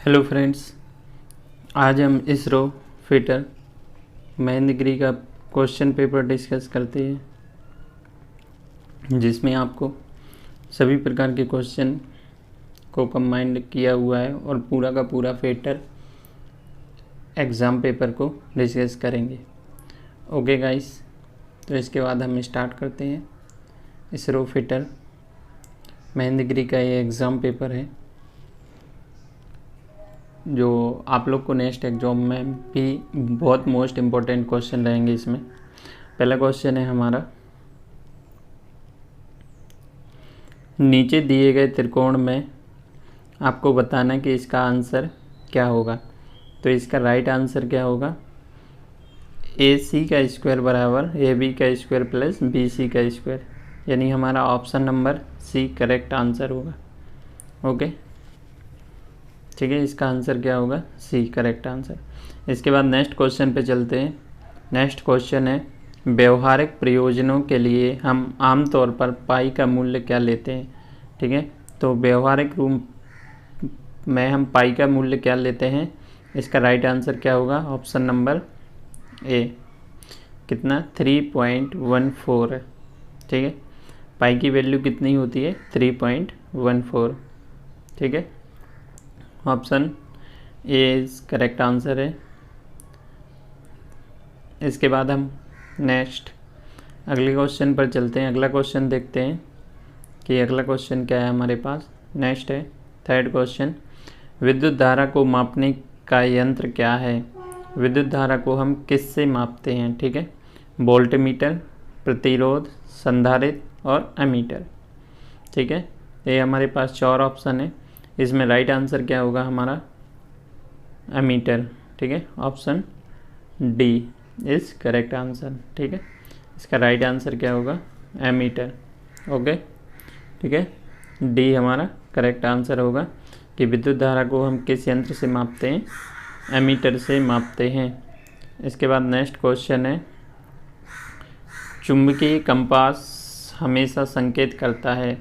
Hello friends, आज हम ISRO fitter Mahendragiri का क्वेश्चन पेपर डिस्कस करते हैं, जिसमें आपको सभी प्रकार के क्वेश्चन को कंबाइंड किया हुआ है और पूरा का पूरा फिटर एग्ज़ाम पेपर को डिस्कस करेंगे। ओके गाइस, तो इसके बाद हम स्टार्ट करते हैं। इसरो फिटर महेंद्रगिरी का ये एग्ज़ाम पेपर है जो आप लोग को नेक्स्ट एग्जाम में भी बहुत मोस्ट इम्पोर्टेंट क्वेश्चन रहेंगे। इसमें पहला क्वेश्चन है हमारा, नीचे दिए गए त्रिकोण में आपको बताना कि इसका आंसर क्या होगा। तो इसका राइट आंसर क्या होगा, AC का स्क्वायर बराबर AB का स्क्वायर प्लस BC का स्क्वायर, यानी हमारा option number C correct answer होगा। ओके, ठीक है, इसका आंसर क्या होगा, C करेक्ट आंसर। इसके बाद नेक्स्ट क्वेश्चन पे चलते हैं। नेक्स्ट क्वेश्चन है, व्यवहारिक प्रयोजनों के लिए हम आमतौर पर पाई का मूल्य क्या लेते हैं। ठीक है, तो व्यवहारिक रूप में हम पाई का मूल्य क्या लेते हैं, इसका राइट आंसर क्या होगा, ऑप्शन नंबर A, कितना 3.14 है। ठीक है, पाई की वैल्यू कितनी होती है, 3.14। ठीक है, option A is correct answer है। इसके बाद हम नेक्स्ट अगले क्वेश्चन पर चलते हैं। अगला क्वेश्चन देखते हैं कि अगला क्वेश्चन क्या है हमारे पास। नेक्स्ट है थर्ड क्वेश्चन, विद्युत धारा को मापने का यंत्र क्या है। विद्युत धारा को हम किससे मापते हैं। ठीक है, वोल्टमीटर, प्रतिरोध, संधारित्र और एमीटर। ठीक है, ये हमारे पास 4 ऑप्शन है। इसमें राइट आंसर क्या होगा हमारा, एमीटर। ठीक है, option D is correct answer. ठीक है, इसका राइट आंसर क्या होगा, एमीटर। ओके, ठीक है, D हमारा करेक्ट आंसर होगा कि विद्युत धारा को हम किस यंत्र से मापते हैं, एमीटर से मापते हैं। इसके बाद नेक्स्ट क्वेश्चन है, चुंबकीय कंपास हमेशा संकेत करता है।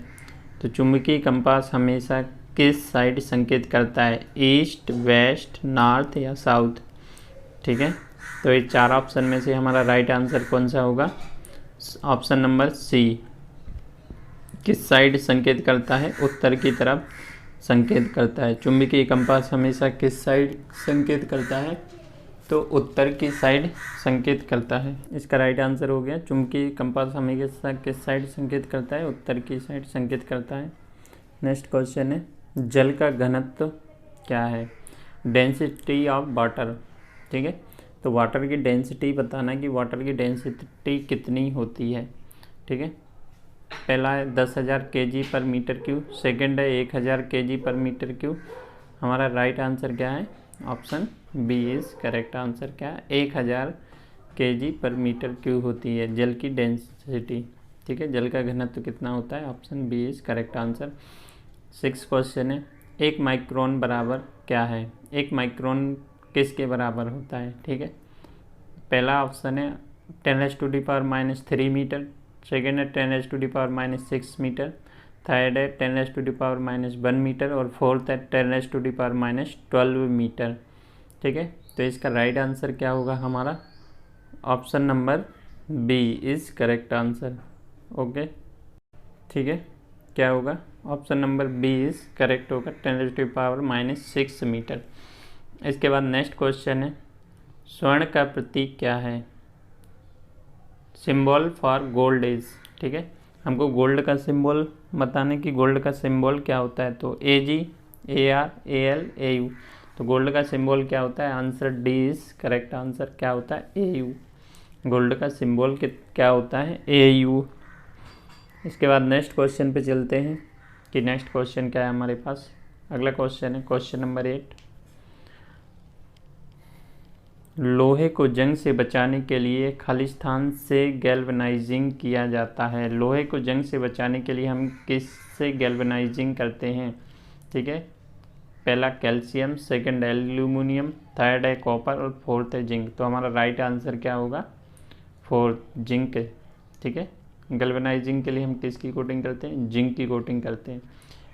तो चुंबकीय कंपास हमेशा किस साइड संकेत करता है, ईस्ट, वेस्ट, नॉर्थ या साउथ। ठीक है, तो ये 4 ऑप्शन में से हमारा राइट आंसर कौन सा होगा, ऑप्शन नंबर C, किस साइड संकेत करता है, उत्तर की तरफ संकेत करता है। चुंबकीय कंपास हमेशा किस साइड संकेत करता है, तो उत्तर की साइड संकेत करता है। इसका राइट आंसर हो गया, चुंबकीय कंपास हमेशा किस साइड संकेत करता है, उत्तर की साइड संकेत करता है। नेक्स्ट क्वेश्चन है, जल का घनत्व क्या है, डेंसिटी ऑफ वाटर। ठीक है, तो वाटर की डेंसिटी बताना कि वाटर की डेंसिटी कितनी होती है। ठीक है, पहला है 10,000 kg पर मीटर क्यूब, सेकंड है 1,000 kg पर मीटर क्यूब। हमारा राइट आंसर क्या है, option B is correct answer. क्या है, 1,000 kg पर मीटर क्यूब होती है जल की डेंसिटी। ठीक है, जल का घनत्व कितना होता है, option B is correct answer. 6 question है, 1 माइक्रोन बराबर क्या है। 1 माइक्रोन किसके बराबर होता है। ठीक है, पहला ऑप्शन है 10⁻³ मीटर, सेकेंड है 10⁻⁻6 मीटर, थर्ड है 10⁻⁻1 मीटर और फोर्थ है 10⁻⁻12 मीटर। ठीक है, तो इसका राइट आंसर क्या होगा हमारा, option number B is correct answer. Okay, ठीक है, क्या होगा, option number B is correct होगा, 10⁻⁻6 मीटर। इसके बाद नेक्स्ट क्वेश्चन है, स्वर्ण का प्रतीक क्या है, सिंबल फॉर गोल्ड इज। ठीक है, हमको गोल्ड का सिंबल बताने कि गोल्ड का सिंबल क्या होता है, तो AG, AR, AL, AU। तो गोल्ड का सिंबल क्या होता है, answer D is correct answer. क्या होता है, AU। गोल्ड का सिंबल क्या होता है, AU। इसके बाद नेक्स्ट क्वेश्चन पे चलते हैं कि नेक्स्ट क्वेश्चन क्या है हमारे पास। अगला क्वेश्चन है क्वेश्चन नंबर 8, लोहे को जंग से बचाने के लिए खाली स्थान से गैल्वेनाइजिंग किया जाता है। लोहे को जंग से बचाने के लिए हम किससे गैल्वेनाइजिंग करते हैं। ठीक है, पहला कैल्शियम, सेकंड एल्यूमिनियम, थर्ड है कॉपर और फोर्थ है जिंक। तो हमारा राइट आंसर क्या होगा, फोर्थ, जिंक। ठीक है, गैल्वेनाइजिंग के लिए हम किसकी कोटिंग करते हैं, जिंक की कोटिंग करते हैं।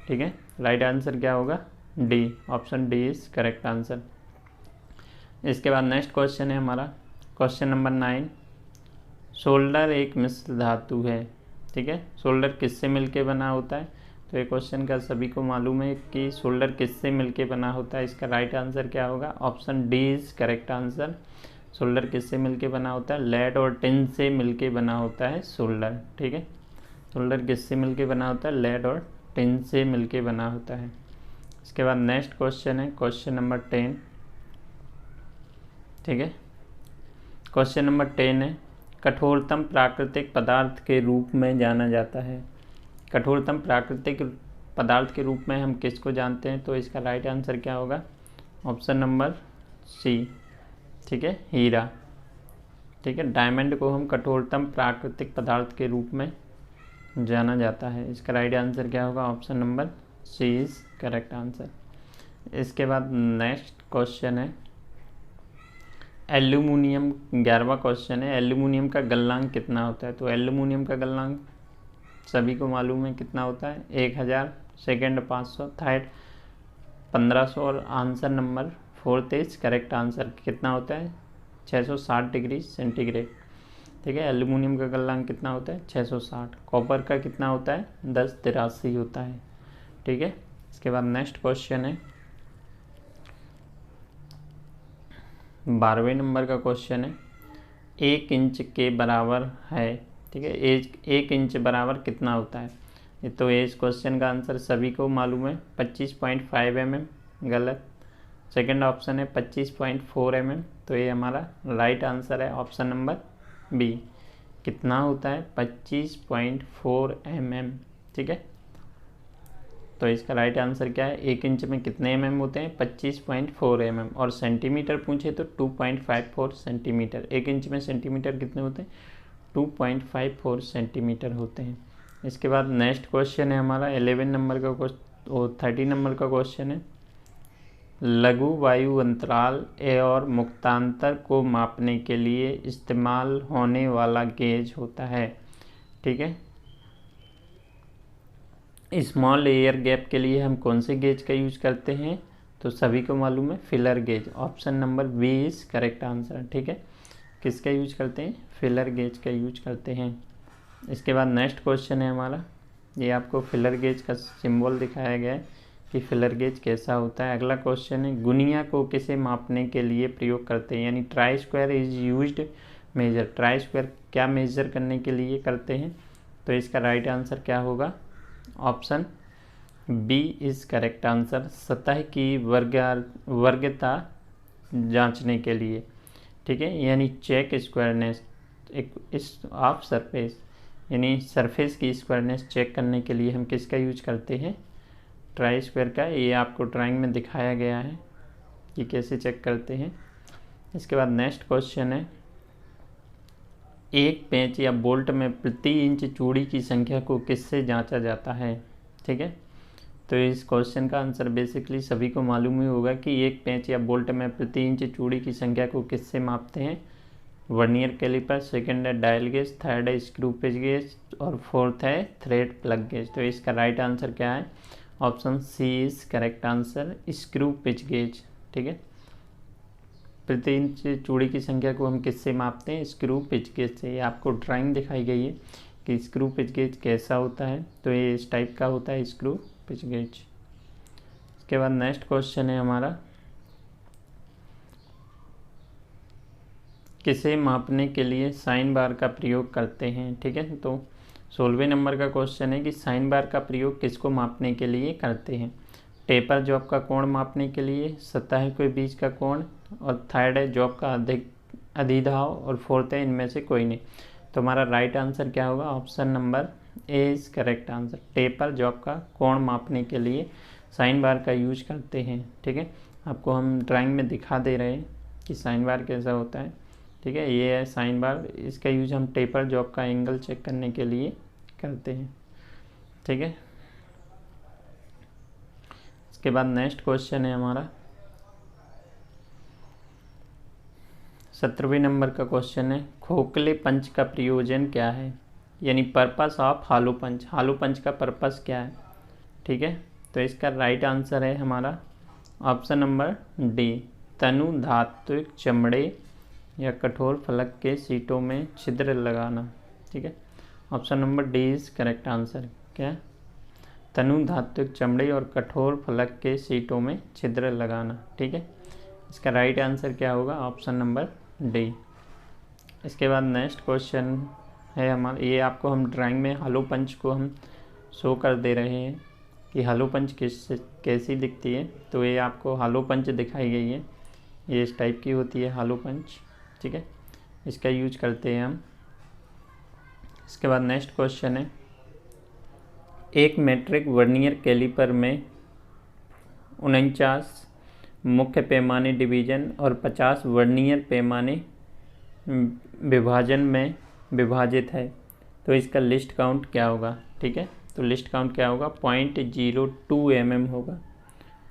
ठीक है, राइट आंसर क्या होगा, D, option D is correct answer. इसके बाद नेक्स्ट क्वेश्चन है हमारा क्वेश्चन नंबर 9। सोल्डर एक मिश्र धातु है, ठीक है। सोल्डर किससे मिलके बना होता है? तो ये क्वेश्चन का सभी को मालूम है कि सोल्डर किससे मिलके बना होता है। इसका राइट आंसर क्या होगा? Option D is correct answer. Solder किससे मिलके बना होता है? लेड और टिन से मिलके बना होता है सोल्डर, ठीक है। सोल्डर किससे मिलके बना होता है? लेड और टिन से मिलके बना होता है। इसके बाद नेक्स्ट क्वेश्चन है क्वेश्चन नंबर 10, ठीक है। क्वेश्चन नंबर 10 है कठोरतम प्राकृतिक पदार्थ के रूप में जाना जाता है। कठोरतम प्राकृतिक पदार्थ के रूप में हम किसको जानते हैं? तो इसका राइट आंसर क्या होगा? ऑप्शन नंबर सी, ठीक है, हीरा, ठीक है। डायमंड को हम कठोरतम प्राकृतिक पदार्थ के रूप में जाना जाता है। इसका राइट आंसर क्या होगा? Option number C is correct answer. इसके बाद नेक्स्ट क्वेश्चन है एल्यूमिनियम, 11वां क्वेश्चन है एल्यूमिनियम का गलनांक कितना होता है? तो एल्यूमिनियम का गलनांक सभी को मालूम है कितना होता है? 1000, सेकेंड 500, थर्ड 1500 और answer number 4 is correct answer. कितना होता है? 660 डिग्री सेंटीग्रेड, ठीक है। एल्यूमिनियम का गलनांक कितना होता है? 660। कॉपर का कितना होता है? 1083 होता है, ठीक है। इसके बाद नेक्स्ट क्वेश्चन है 12वें नंबर का क्वेश्चन है 1 इंच के बराबर है, ठीक है। 1 इंच बराबर कितना होता है? तो इस क्वेश्चन का आंसर सभी को मालूम है 25.5 mm, गलत। सेकंड ऑप्शन है 25.4 mm, तो ये हमारा राइट आंसर है ऑप्शन नंबर बी। कितना होता है? 25.4 mm, ठीक है। तो इसका राइट आंसर क्या है? 1 इंच में कितने mm होते हैं? 25.4 mm। और सेंटीमीटर पूछे तो 2.54 सेंटीमीटर। 1 इंच में सेंटीमीटर कितने होते हैं? 2.54 सेंटीमीटर होते हैं। इसके बाद नेक्स्ट क्वेश्चन है हमारा 11 नंबर का और 30 नंबर का क्वेश्चन है लघु वायु अंतराल और मुक्तांतर को मापने के लिए इस्तेमाल होने वाला गेज होता है, ठीक है। स्मॉल एयर गैप के लिए हम कौन से गेज का यूज करते हैं? तो सभी को मालूम है feeler gauge, option number B is correct answer, ठीक है। किसका यूज करते हैं? फिलर गेज का यूज करते हैं। इसके बाद नेक्स्ट क्वेश्चन है हमारा, ये आपको फिलर गेज का सिंबल दिखाया गया है कि फिलर गेज कैसा होता है। अगला क्वेश्चन है गुनिया को किसे मापने के लिए प्रयोग करते हैं? यानी try square is used measure. Try square क्या मेजर करने के लिए करते हैं? तो इसका राइट आंसर क्या होगा? Option B is correct answer. सतह की वर्गता जांचने के लिए, ठीक है, यानी चेक स्क्वायरनेस ऑफ सरफेस, यानी सरफेस की स्क्वायरनेस चेक करने के लिए हम किसका यूज करते हैं? ट्राई स्क्वायर का। ये आपको ड्राइंग में दिखाया गया है कि कैसे चेक करते हैं। इसके बाद नेक्स्ट क्वेश्चन है एक पेंच या बोल्ट में प्रति इंच चूड़ी की संख्या को किससे जांचा जाता है, ठीक है। तो इस क्वेश्चन का आंसर बेसिकली सभी को मालूम ही होगा कि एक पेंच या बोल्ट में प्रति इंच चूड़ी की संख्या को किससे मापते हैं? वर्नियर कैलिपर, सेकंड है डायल गेज, थर्ड है स्क्रू पिच गेज और फोर्थ है थ्रेड प्लग गेज। तो इसका राइट आंसर क्या है? Option C is correct answer, screw pitch gauge, ठीक है। प्रति इंच चूड़ी की संख्या को हम किससे मापते हैं? स्क्रू पिच गेज से। ये आपको ड्राइंग दिखाई गई है कि स्क्रू पिच गेज कैसा होता है, तो ये इस टाइप का होता है स्क्रू पिच गेज। इसके बाद नेक्स्ट क्वेश्चन है हमारा किसे मापने के लिए साइन बार का प्रयोग करते हैं, ठीक है। तो 16वें नंबर का क्वेश्चन है कि साइन बार का प्रयोग किसको मापने के लिए करते हैं? टेपर जॉब का कोण मापने के लिए, सतह के बीच का कोण, और थर्ड है जॉब का अधिधाव, और फोर्थ है इनमें से कोई नहीं। तो हमारा राइट आंसर क्या होगा? Option number A is correct answer. Taper job का कोण मापने के लिए साइन बार का यूज करते हैं, ठीक है। आपको हम ड्राइंग में दिखा दे रहे हैं कि साइन बार कैसा होता है, ठीक है। ये है साइन बार, इसका यूज हम टेपर जॉब का एंगल चेक करने के लिए करते हैं, ठीक है। इसके बाद नेक्स्ट क्वेश्चन है हमारा 17वें नंबर का क्वेश्चन है खोखले पंच का प्रयोजन क्या है? यानी पर्पस ऑफ हालो पंच। हालो पंच का पर्पस क्या है, ठीक है। तो इसका राइट आंसर है हमारा ऑप्शन नंबर डी, तनु धात्विक चमड़े या कठोर फलक के सीटों में छिद्र लगाना। ठीक है, option number D is correct answer. क्या? तनु धात्विक चमड़े और कठोर फलक के सीटों में छिद्र लगाना। ठीक है, इसका राइट आंसर क्या होगा? Option number D. इसके बाद नेक्स्ट क्वेश्चन है हमारा, ये आपको हम ड्राइंग में हलो पंच को हम शो कर दे रहे हैं कि हलो पंच कैसी दिखती है। तो ये आपको हलो पंच दिखाई गई है, ये इस टाइप की होती है हलो पंच। ठीक है, इसका यूज करते हैं हम। इसके बाद नेक्स्ट क्वेश्चन है, एक मेट्रिक वर्नियर कैलिपर में 49 मुख्य पैमाने डिवीजन और 50 वर्नियर पैमाने विभाजन में विभाजित है, तो इसका लिस्ट काउंट क्या होगा? ठीक है, तो लिस्ट काउंट क्या होगा? 0.02 mm होगा।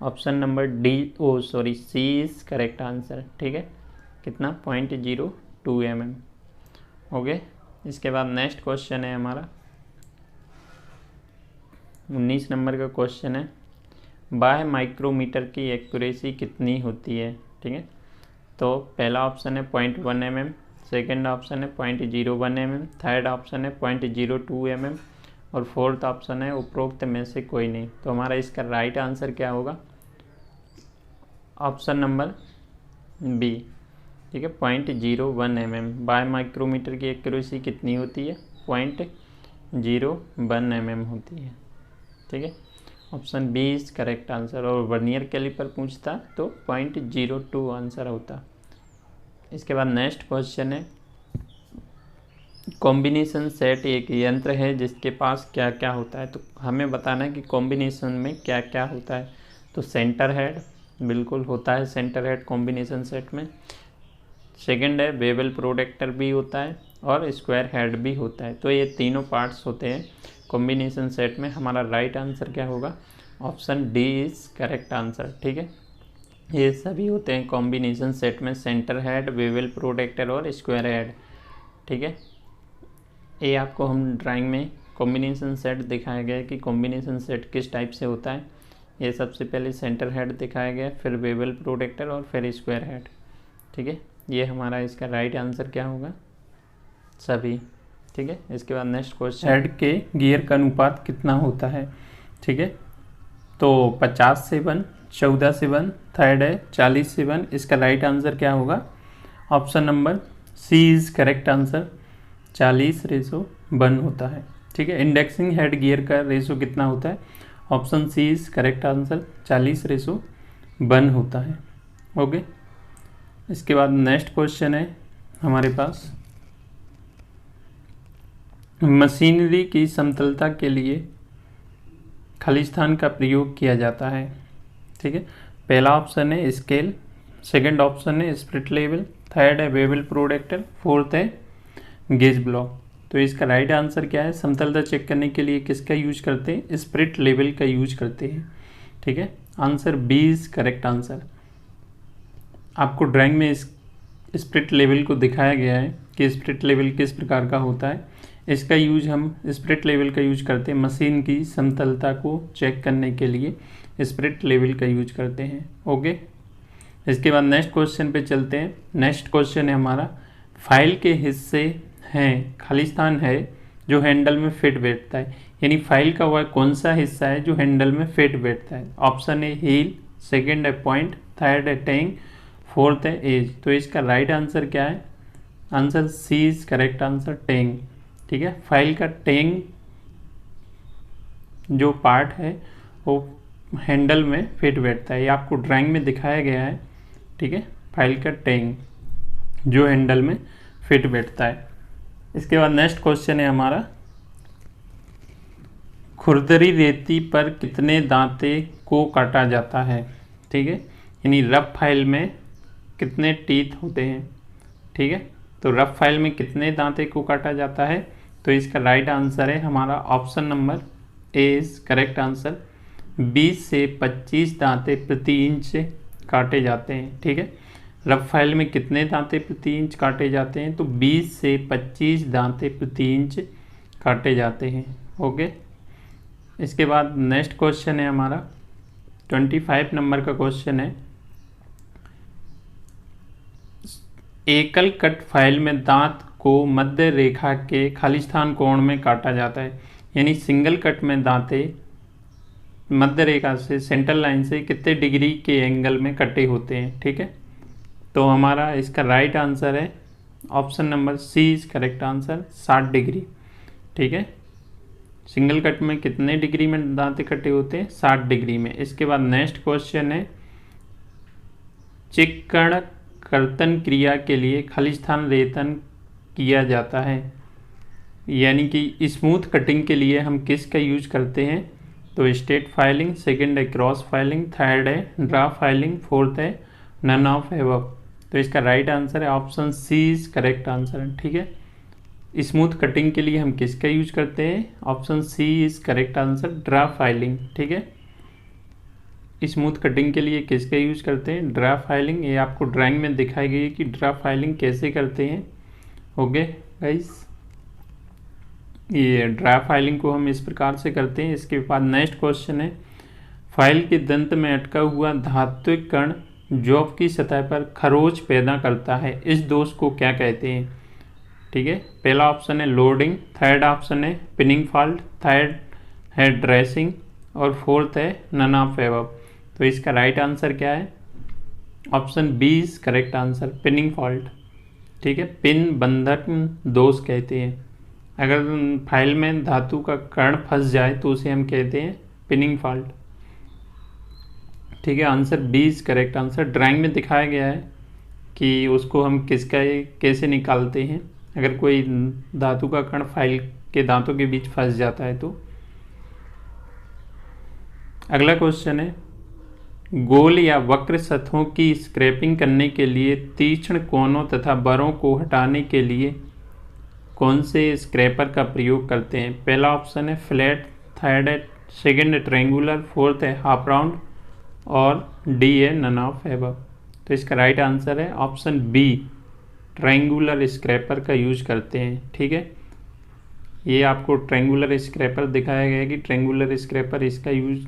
Option number C is correct answer. ठीक है, कितना? 0.02 mm। ओके, इसके बाद नेक्स्ट क्वेश्चन है हमारा 19 नंबर का क्वेश्चन है, बाह्य माइक्रोमीटर की एक्यूरेसी कितनी होती है? ठीक है, तो पहला ऑप्शन है 0.1 mm, सेकेंड ऑप्शन है 0.01 mm, थर्ड ऑप्शन है 0.02 mm और फोर्थ ऑप्शन है उपरोक्त में से कोई नहीं। तो हमारा इसका राइट आंसर क्या होगा? Option number B. ठीक है, 0.01 mm। बाय माइक्रोमीटर की एक्यूरेसी कितनी होती है? 0.01 mm होती है। ठीक है, option B is correct answer. और वर्नियर कैलिपर पूछता तो 0.02 आंसर होता। इसके बाद नेक्स्ट क्वेश्चन है, कॉम्बिनेशन सेट एक यंत्र है जिसके पास क्या क्या होता है। तो हमें बताना है कि कॉम्बिनेशन में क्या क्या होता है। तो सेंटर हेड बिल्कुल होता है, सेंटर हेड कॉम्बिनेशन सेट में। सेकंड है बेवल प्रोटेक्टर भी होता है और स्क्वायर हेड भी होता है। तो ये तीनों पार्ट्स होते हैं कॉम्बिनेशन सेट में। हमारा राइट आंसर क्या होगा? Option D is correct answer. ठीक है, ये सभी होते हैं कॉम्बिनेशन सेट में, सेंटर हेड, बेवल प्रोटेक्टर और स्क्वायर हेड। ठीक है, ये आपको हम ड्राइंग में कॉम्बिनेशन सेट दिखाया गया है कि कॉम्बिनेशन सेट किस टाइप से होता है। ये सबसे पहले सेंटर हेड दिखाया गया, फिर बेवल प्रोटेक्टर और फिर स्क्वायर हेड। ठीक है, ये हमारा इसका राइट आंसर क्या होगा? सभी। ठीक है, इसके बाद नेक्स्ट क्वेश्चन, हेड के गियर का अनुपात कितना होता है? ठीक है, तो 50:1, 14:1, थर्ड है 40:1। इसका राइट आंसर क्या होगा? Option number C is correct answer. 40:1 होता है। ठीक है, इंडेक्सिंग हेड गियर का रेशो कितना होता है? Option C is correct answer. 40:1 होता है। ओके, इसके बाद नेक्स्ट क्वेश्चन है हमारे पास, मशीनरी की समतलता के लिए खालिस्तान का प्रयोग किया जाता है। ठीक है, पहला ऑप्शन है स्केल, सेकंड ऑप्शन है स्प्रिट लेवल, थर्ड है बेवल प्रोटेक्टर, फोर्थ है गेज ब्लॉक। तो इसका राइट आंसर क्या है? समतलता चेक करने के लिए किसका यूज करते हैं? स्प्रिट लेवल का यूज करते हैं। ठीक है, answer B is correct answer. आपको ड्राइंग में इस स्प्रिट लेवल को दिखाया गया है कि स्प्रिट लेवल किस प्रकार का होता है। इसका यूज हम स्प्रिट लेवल का यूज करते हैं मशीन की समतलता को चेक करने के लिए, स्प्रिट लेवल का यूज करते हैं। ओके, इसके बाद नेक्स्ट क्वेश्चन पे चलते हैं। नेक्स्ट क्वेश्चन है हमारा, फाइल के हिस्से हैं खालिस्तान है जो हैंडल में फिट बैठता है। यानी फाइल का वह कौन सा हिस्सा है जो हैंडल में फिट बैठता है? ऑप्शन है हील, सेकंड है पॉइंट, थर्ड है टैंग, फोर्थ है एज। तो इसका राइट आंसर क्या है? Answer C is correct answer, tang. ठीक है, फाइल का टैंग जो पार्ट है वो हैंडल में फिट बैठता है। ये आपको ड्राइंग में दिखाया गया है। ठीक है, फाइल का टैंग जो हैंडल में फिट बैठता है। इसके बाद नेक्स्ट क्वेश्चन है हमारा, खुरदरी रेती पर कितने दांते को काटा जाता है? ठीक है, यानी रफ फाइल में कितने टीथ होते हैं? ठीक है, तो रफ फाइल में कितने दांते को काटा जाता है? तो इसका राइट आंसर है हमारा option number A is correct answer. 20 से 25 दांते प्रति इंच काटे जाते हैं। ठीक है, रफ फाइल में कितने दांते प्रति इंच काटे जाते हैं? तो 20 से 25 दांते प्रति इंच काटे जाते हैं। ओके, इसके बाद नेक्स्ट क्वेश्चन है हमारा, 25 नंबर का क्वेश्चन है, एकल कट फाइल में दांत को मध्य रेखा के खालिस्तान कोण में काटा जाता है। यानी सिंगल कट में दांते मध्य रेखा से सेंट्रल लाइन से कितने डिग्री के एंगल में कटे होते हैं। ठीक है, तो हमारा इसका राइट आंसर है option number C is correct answer, 60 degree. ठीक है, सिंगल कट में कितने डिग्री में दांते कटे होते हैं, 60 डिग्री में। इसके बाद नेक्स्ट क्वेश्चन है, चिक्कण कर्तन क्रिया के लिए खालिस्तान रेतन किया जाता है। यानी कि स्मूथ कटिंग के लिए हम किसका यूज करते हैं, तो स्ट्रेट फाइलिंग, सेकंड है क्रॉस फाइलिंग, थर्ड है ड्रा फाइलिंग, फोर्थ है नन ऑफ एबव। तो इसका राइट आंसर है option C is correct answer. ठीक है, स्मूथ कटिंग के लिए हम किसका यूज करते हैं, option C is correct answer, draw filing. ठीक है, स्मूथ कटिंग के लिए किसका यूज करते हैं, ड्रा फाइलिंग। ये आपको ड्राइंग में दिखाई गई है कि ड्रा फाइलिंग कैसे करते हैं। ओके गाइस, ये ड्रा फाइलिंग को हम इस प्रकार से करते हैं। इसके बाद नेक्स्ट क्वेश्चन है, फाइल के दंत में अटका हुआ धात्विक कण जॉब की सतह पर खरोच पैदा करता है, इस दोष को क्या कहते हैं। ठीक है, पहला ऑप्शन है लोडिंग, थर्ड ऑप्शन है पिनिंग फॉल्ट, थर्ड है ड्रेसिंग और फोर्थ है नन ऑफ एबव। तो इसका राइट आंसर क्या है, option B is correct answer, pinning fault. ठीक है, पिन बंधन दोष कहते हैं। अगर फाइल में धातु का कण फंस जाए तो उसे हम कहते हैं पिनिंग फॉल्ट। ठीक है, answer B is correct answer. Drawing में दिखाया गया है कि उसको हम किसका कैसे निकालते हैं अगर कोई धातु का कण फाइल के दांतों के बीच फंस जाता है तो। अगला क्वेश्चन है, गोल या वक्र सतहों की स्क्रैपिंग करने के लिए तीक्ष्ण कोनों तथा बरों को हटाने के लिए कौन से स्क्रैपर का प्रयोग करते हैं। पहला ऑप्शन है फ्लैट, थर्ड है सेकंड है ट्रायंगुलर, फोर्थ है हाफ राउंड और डी है नन ऑफ एबव। तो इसका राइट आंसर है ऑप्शन बी, ट्रायंगुलर स्क्रैपर का यूज करते हैं। ठीक है, ये आपको ट्रायंगुलर स्क्रैपर दिखाया गया है कि ट्रायंगुलर स्क्रैपर इसका यूज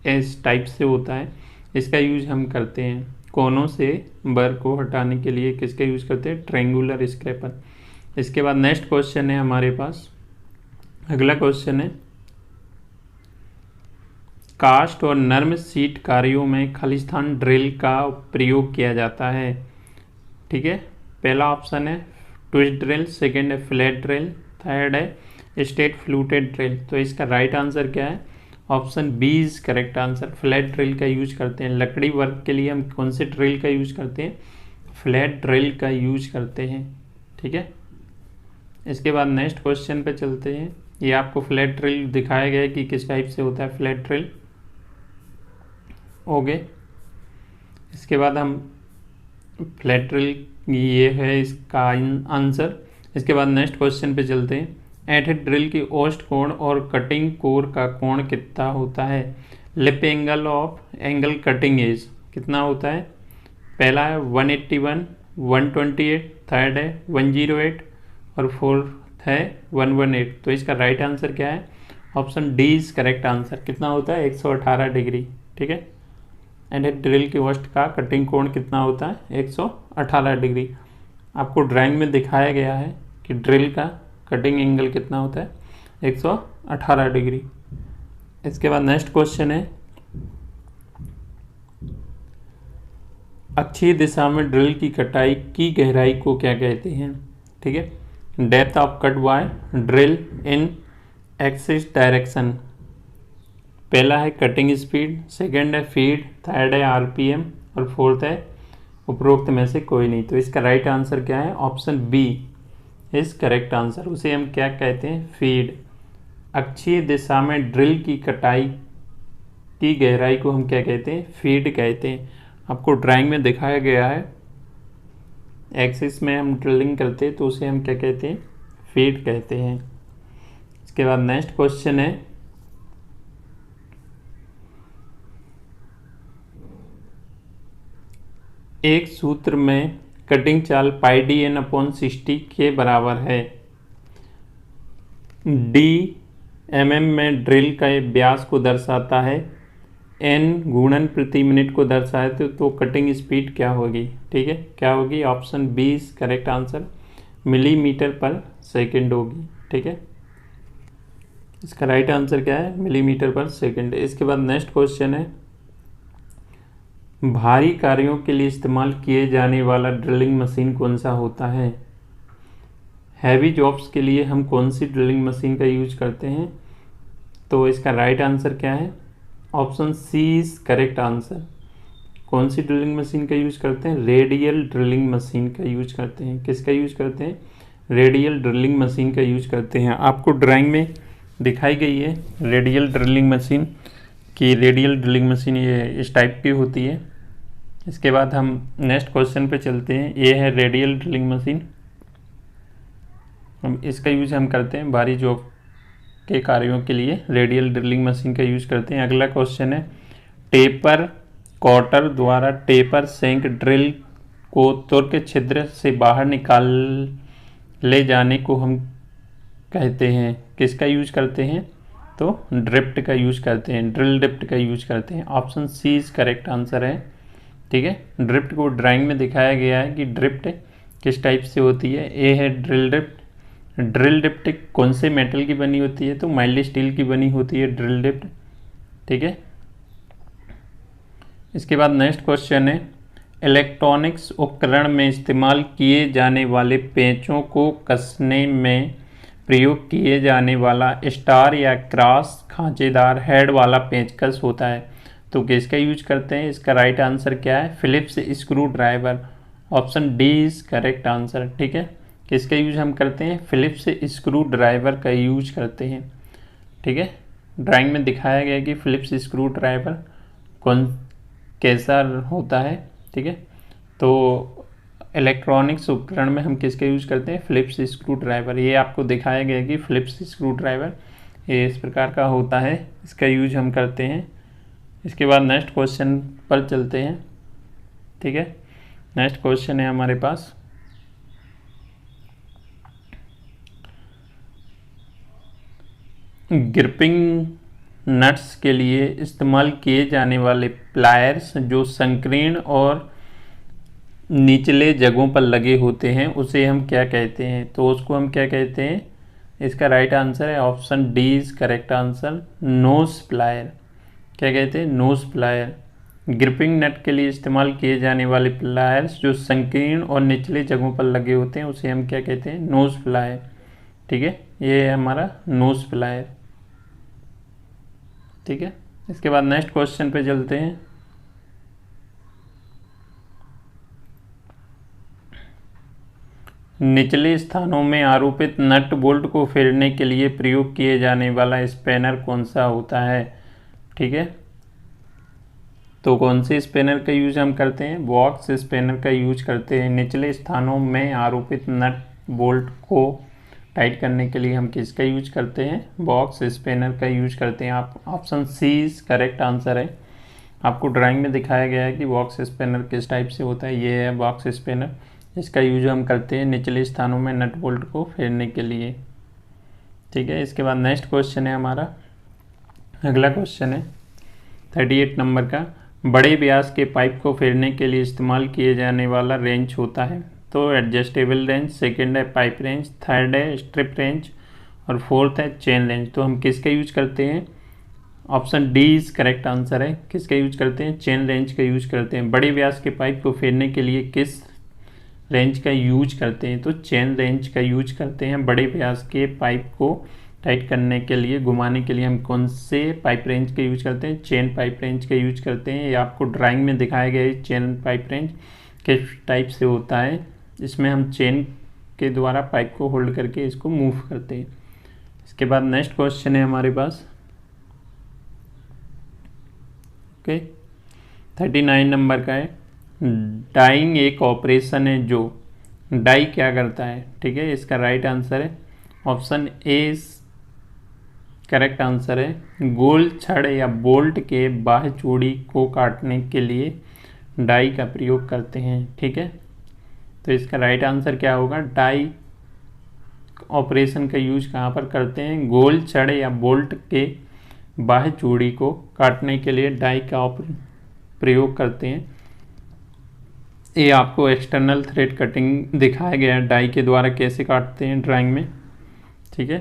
इस टाइप से होता है। इसका यूज हम करते हैं कोनों से बर को हटाने के लिए, किसका यूज करते हैं, ट्रायंगुलर स्क्रैपर। इसके बाद नेक्स्ट क्वेश्चन है हमारे पास, अगला क्वेश्चन है, कास्ट और नर्म सीट कार्यों में खालिस्तान ड्रिल का प्रयोग किया जाता है। ठीक है, पहला ऑप्शन है ट्विस्ट ड्रिल, सेकंड है फ्लैट ड्रिल, थर्ड है स्ट्रेट फ्लूटेड ड्रिल। तो इसका राइट आंसर क्या है, option B is correct answer, flat drill का यूज करते हैं। लकड़ी वर्क के लिए हम कौन से ड्रिल का यूज करते हैं, फ्लैट ड्रिल का यूज करते हैं। ठीक है, इसके बाद नेक्स्ट क्वेश्चन पे चलते हैं। ये आपको फ्लैट ड्रिल दिखाया गया है कि किस टाइप से होता है फ्लैट ड्रिल। ओके, इसके बाद हम फ्लैट ड्रिल, ये है इसका आंसर। इसके बाद नेक्स्ट क्वेश्चन पे चलते हैं, एट ड्रिल की औसत कोण और कटिंग कोर का कोण कितना होता है। Lip angle of angle cutting edge कितना होता है, पहला है 181, 128, थर्ड है 108 और फोर्थ है 118। तो इसका राइट आंसर क्या है, option D is correct answer. कितना होता है, 118 डिग्री। ठीक है, एंड ड्रिल की औसत का कटिंग कोण कितना होता है, 118 डिग्री। आपको ड्राइंग में दिखाया गया है कि ड्रिल का कटिंग एंगल कितना होता है, 118 डिग्री। इसके बाद नेक्स्ट क्वेश्चन है, अक्षीय दिशा में ड्रिल की कटाई की गहराई को क्या कहते हैं। ठीक है, depth of cut by drill in axis direction. पहला है कटिंग स्पीड, सेकंड है फीड, थर्ड है आरपीएम और फोर्थ है उपरोक्त में से कोई नहीं। तो इसका राइट आंसर क्या है, option B is correct answer. उसे हम क्या कहते हैं, फीड। अक्षीय दिशा में ड्रिल की कटाई की गहराई को हम क्या कहते हैं, फीड कहते हैं। आपको ड्राइंग में दिखाया गया है, एक्सिस में हम ड्रिलिंग करते हैं तो उसे हम क्या कहते हैं, फीड कहते हैं। इसके बाद नेक्स्ट क्वेश्चन है, एक सूत्र में कटिंग चाल पाई डी एन अपॉन 60 के बराबर है। डी एमएम में ड्रिल का व्यास को दर्शाता है, एन घूर्णन प्रति मिनट को दर्शाते तो कटिंग स्पीड क्या होगी, ठीक है, क्या होगी, option B is correct answer, millimetre पर सेकंड होगी, ठीक है। इसका राइट आंसर क्या है, मिलीमीटर पर सेकंड। इसके बाद नेक्स्ट क्वेश्चन है, भारी कार्यों के लिए इस्तेमाल किए जाने वाला ड्रिलिंग मशीन कौन सा होता है। हैवी जॉब्स के लिए हम कौन सी ड्रिलिंग मशीन का यूज करते हैं, तो इसका राइट आंसर क्या है, option C is correct answer. कौन सी ड्रिलिंग मशीन का यूज करते हैं, रेडियल ड्रिलिंग मशीन का यूज करते हैं। किसका यूज करते हैं, रेडियल ड्रिलिंग मशीन का यूज करते हैं। आपको ड्राइंग में दिखाई गई है रेडियल ड्रिलिंग मशीन की। रेडियल ड्रिलिंग मशीन ये इस टाइप की होती है। इसके बाद हम नेक्स्ट क्वेश्चन पे चलते हैं। ये है रेडियल ड्रिलिंग मशीन, हम इसका यूज हम करते हैं भारी जॉब के कार्यों के लिए, रेडियल ड्रिलिंग मशीन का यूज करते हैं। अगला क्वेश्चन है, टेपर कॉटर द्वारा टेपर सेंक ड्रिल को तुर्क छिद्र से बाहर निकाल ले जाने को हम कहते हैं, किसका यूज करते हैं, तो ड्रिफ्ट का यूज करते हैं, ड्रिल ड्रिफ्ट का यूज करते हैं। Option C is correct answer है, ठीक है। ड्रिफ्ट को ड्राइंग में दिखाया गया है कि ड्रिफ्ट किस टाइप से होती है। ए है ड्रिल ड्रिफ्ट। ड्रिल ड्रिफ्ट कौन से मेटल की बनी होती है, तो माइल्ड स्टील की बनी होती है ड्रिल ड्रिफ्ट, ठीक है। इसके बाद नेक्स्ट क्वेश्चन है, इलेक्ट्रॉनिक्स उपकरण में इस्तेमाल किए जाने वाले पेंचों को कसने में प्रयोग किए जाने वाला स्टार या क्रॉस खांचेदार हेड वाला पेंचकस होता है, तो किसका यूज करते हैं। इसका राइट आंसर क्या है, Phillips screwdriver. Option D is correct answer, ठीक है। किसका यूज हम करते हैं, फिलिप्स स्क्रू ड्राइवर का यूज करते हैं, ठीक है। ड्राइंग में दिखाया गया कि फिलिप्स स्क्रू ड्राइवर कौन कैसा होता है, ठीक है। तो इलेक्ट्रॉनिक्स उपकरण में हम किसका यूज करते हैं, फिलिप्स स्क्रू ड्राइवर। ये आपको दिखाया गया कि फिलिप्स स्क्रू ड्राइवर ये इस प्रकार का होता है, इसका यूज हम करते हैं। इसके बाद नेक्स्ट क्वेश्चन पर चलते हैं, ठीक है। नेक्स्ट क्वेश्चन है हमारे पास, ग्रिपिंग नट्स के लिए इस्तेमाल किए जाने वाले प्लायर्स जो संकीर्ण और निचले जगहों पर लगे होते हैं उसे हम क्या कहते हैं, तो उसको हम क्या कहते हैं। इसका राइट आंसर है option D is correct answer, knows plier. क्या कहते हैं, नोज प्लायर। ग्रिपिंग नट के लिए इस्तेमाल किए जाने वाले प्लायर्स जो संकीर्ण और निचले जगहों पर लगे होते हैं उसे हम क्या कहते हैं, नोज प्लायर, ठीक है। ये है हमारा नोज प्लायर, ठीक है। इसके बाद नेक्स्ट क्वेश्चन पे चलते हैं। निचले स्थानों में आरोपित नट बोल्ट को फेरने के लिए प्रयोग किए जाने वाला स्पैनर कौन सा होता है, ठीक है। तो कौन से स्पैनर का यूज हम करते हैं, बॉक्स स्पैनर का यूज करते हैं। निचले स्थानों में आरोपित नट बोल्ट को टाइट करने के लिए हम किसका यूज करते हैं, बॉक्स स्पैनर का यूज करते हैं। आप option C is correct answer है। आपको ड्राइंग में दिखाया गया है कि बॉक्स स्पैनर किस टाइप से होता है, ये है बॉक्स स्पैनर। इसका यूज हम करते हैं निचले स्थानों में नट बोल्ट को फेरने के लिए, ठीक है। इसके बाद नेक्स्ट क्वेश्चन है हमारा, अगला क्वेश्चन है 38 नंबर का, बड़े व्यास के पाइप को फेरने के लिए इस्तेमाल किए जाने वाला रेंच होता है, तो एडजस्टेबल रेंच, सेकंड है पाइप रेंच, थर्ड है स्ट्रिप रेंच और फोर्थ है चेन रेंच। तो हम किसका यूज करते हैं, option D is correct answer है। किसका यूज करते हैं, चेन रेंच का यूज करते हैं। बड़े व्यास के पाइप को फेरने के लिए किस रेंच का यूज करते हैं, तो चेन रेंच का यूज करते हैं। बड़े व्यास के पाइप को टाइट करने के लिए, घुमाने के लिए हम कौन से पाइप रेंच का यूज करते हैं, चेन पाइप रेंच का यूज करते हैं। ये आपको ड्राइंग में दिखाया गया है चेन पाइप रेंच किस टाइप से होता है। इसमें हम चेन के द्वारा पाइप को होल्ड करके इसको मूव करते हैं। इसके बाद नेक्स्ट क्वेश्चन है हमारे पास, ओके 39 नंबर का है, डाइंग एक ऑपरेशन है जो डाई क्या करता है, ठीक है। इसका राइट आंसर है ऑप्शन ए करेक्ट आंसर है। गोल छड़ या बोल्ट के बाह्य चूड़ी को काटने के लिए डाई का प्रयोग करते हैं, ठीक है। तो इसका राइट आंसर क्या होगा, डाई ऑपरेशन का यूज कहाँ पर करते हैं, गोल छड़ या बोल्ट के बाह्य चूड़ी को काटने के लिए डाई का प्रयोग करते हैं। ये आपको एक्सटर्नल थ्रेड कटिंग दिखाया गया है, डाई के द्वारा कैसे काटते हैं ड्राइंग में, ठीक है।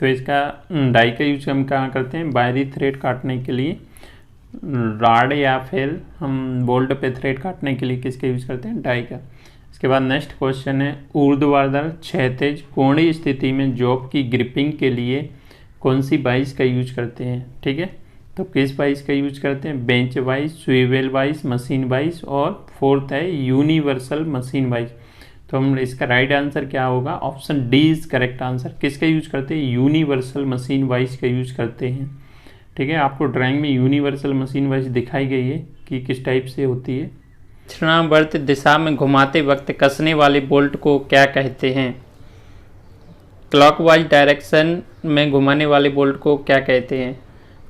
तो इसका डाई का यूज हम कहाँ करते हैं, बाहरी थ्रेड काटने के लिए रॉड या फिर हम बोल्ट पे थ्रेड काटने के लिए किसका यूज करते हैं, डाई का। इसके बाद नेक्स्ट क्वेश्चन है, ऊर्ध्वाधर क्षैतिज कोणीय स्थिति में जॉब की ग्रिपिंग के लिए कौन सी बाइस का यूज करते हैं, ठीक है। तो किस बाइस का यूज करते हैं, बेंच बाइस, स्विवेल बाइस, मशीन बाइस, और फोर्थ है यूनिवर्सल मशीन बाइस। तो हम इसका राइट आंसर क्या होगा, option D is correct answer. किसका यूज करते हैं, यूनिवर्सल मशीन बाइस का यूज करते हैं, ठीक है। आपको ड्राइंग में यूनिवर्सल मशीन बाइस दिखाई गई है कि किस टाइप से होती है। दक्षिणावर्त दिशा में घुमाते वक्त कसने वाले बोल्ट को क्या कहते हैं, क्लॉकवाइज डायरेक्शन में घुमाने वाले बोल्ट को क्या कहते हैं।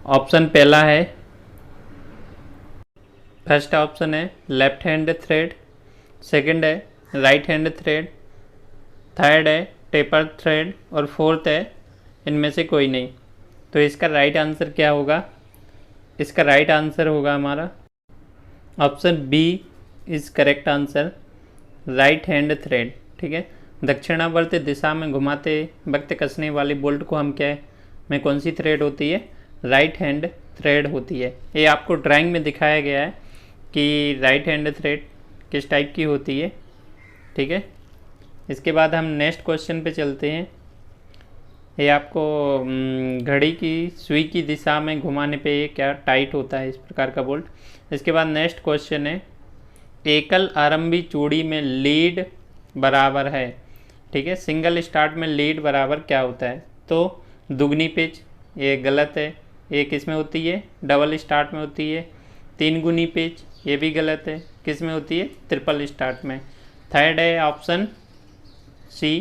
ऑप्शन पहला है, फर्स्ट ऑप्शन है लेफ्ट हैंड थ्रेड, सेकंड है राइट हैंड थ्रेड, थर्ड है टेपर थ्रेड, और फोर्थ है इनमें से कोई नहीं। तो इसका राइट आंसर क्या होगा, इसका राइट आंसर होगा हमारा option B is correct answer, right hand thread, ठीक है। दक्षिणावर्त दिशा में घुमाते वक्त कसने वाली बोल्ट को हम क्या में कौन सी थ्रेड होती है, राइट हैंड थ्रेड होती है। ये आपको ड्राइंग में दिखाया गया है कि राइट हैंड थ्रेड किस टाइप की होती है, ठीक है। इसके बाद हम नेक्स्ट क्वेश्चन पे चलते हैं। ये आपको घड़ी की सुई की दिशा में घुमाने पे ये क्या टाइट होता है, इस प्रकार का बोल्ट। इसके बाद नेक्स्ट क्वेश्चन है, एकल आरंभी चूड़ी में लीड बराबर है, ठीक है। सिंगल स्टार्ट में लीड बराबर क्या होता है, तो दुगनी पिच, ये गलत है। ये किस में होती है, डबल स्टार्ट में होती है। तीन गुनी पिच, ये भी गलत है, किस में होती है, ट्रिपल स्टार्ट में। थर्ड है ऑप्शन सी